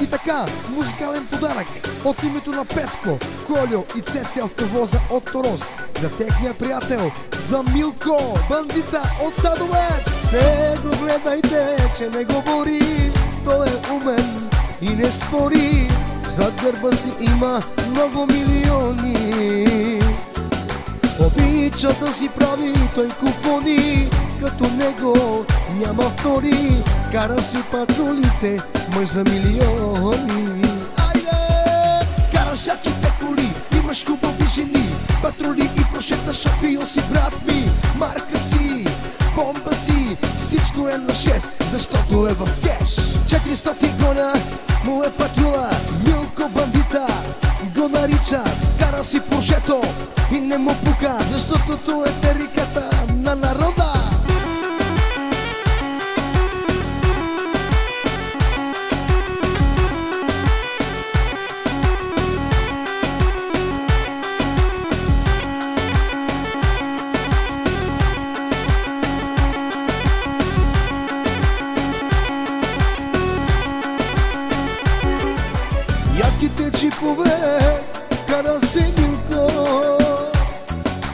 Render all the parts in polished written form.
И така, музикален подарък от името на Петко, Кольо и Цеци Автовоза от Торос за техния приятел, за Милко, бандита от Садовец. Не го гледайте, че не говори, той е умен и не спори. Зад гърба си има много милиони. Обича да си прави той купони, като него няма втори. Кара си патрулите, мъж за милиони. Айде! Караш яките коли, имаш хубави жени, патрули и прошета, шампион си, брат ми. Марка си, бомба си, всичко е на 6, защото е в кеш. 400 гона му е патрула, Милко бандита го нарича. Кара си прошето и не му пука, защото то е териката на народа. Яките джипове кара си Милко,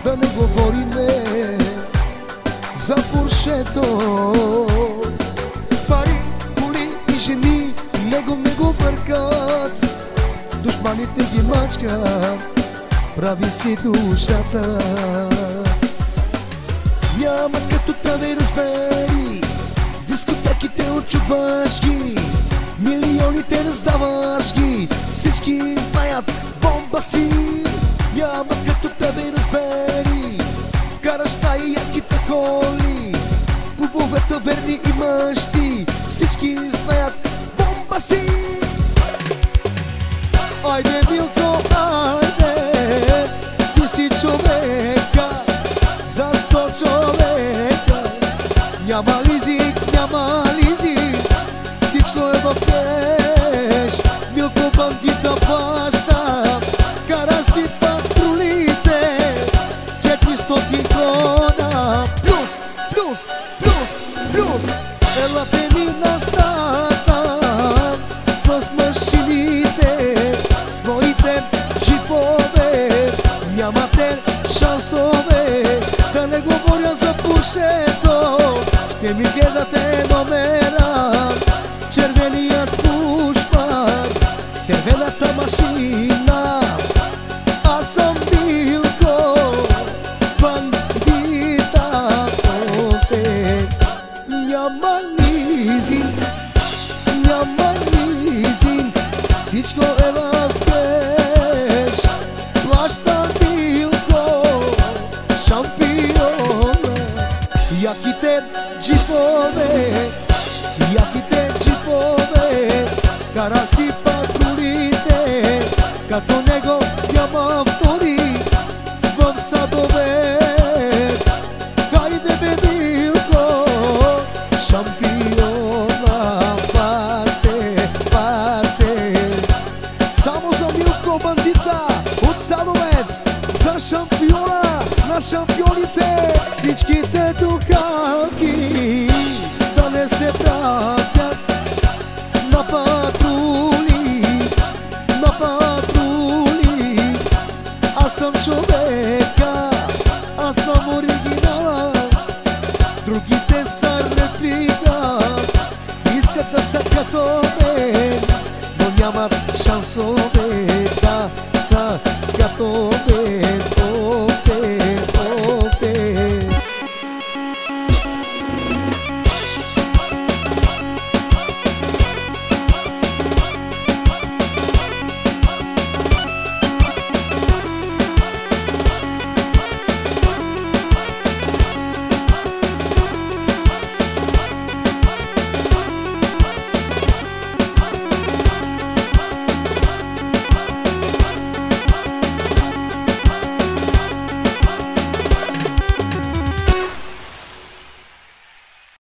да не говориме за Поршето. Пари, коли и жени него не го бъркат, душманите ги мачкат, прави си душата. Няма като тебе разбери, дискотеките отчуваш ги, милионите раздаваш ги, всички знаят бомба си. Няма като тебе разбери, караш най-яките коли, клубовете верни и мъжти, всички знаят бомба си. Айде Милко, айде, ти си човека за 100 човека. Няма лизик, няма лизик, всичко е в кеш. Милко бандита баща, кара си патрулите, 400 гона. Плюс, плюс, плюс, плюс. Елате ми на стата с машините, с моите джипове. Нямате шансове, да не говоря за Поршето. Ще ми гледате номера, червеният пушмар, червената машина. Аз съм Милко, бандита от теб. Няма лизинг, няма лизинг, всичко е в кеш. Плаща Милко, шампиона. Яките джипове, яките джипове, кара си патрулите, като него няма втори в Садовец. Хайде бе Милко, шампиона, пасте, пасте. Само за Милко бандита от Садовец, за шампиона на шампионите. Всичките духалки да не се правят на патрули, на патрули. Аз съм човека, аз съм оригинала, другите са реплика, искат да са като мен, но нямат шансове да са като мен. Опе, опе.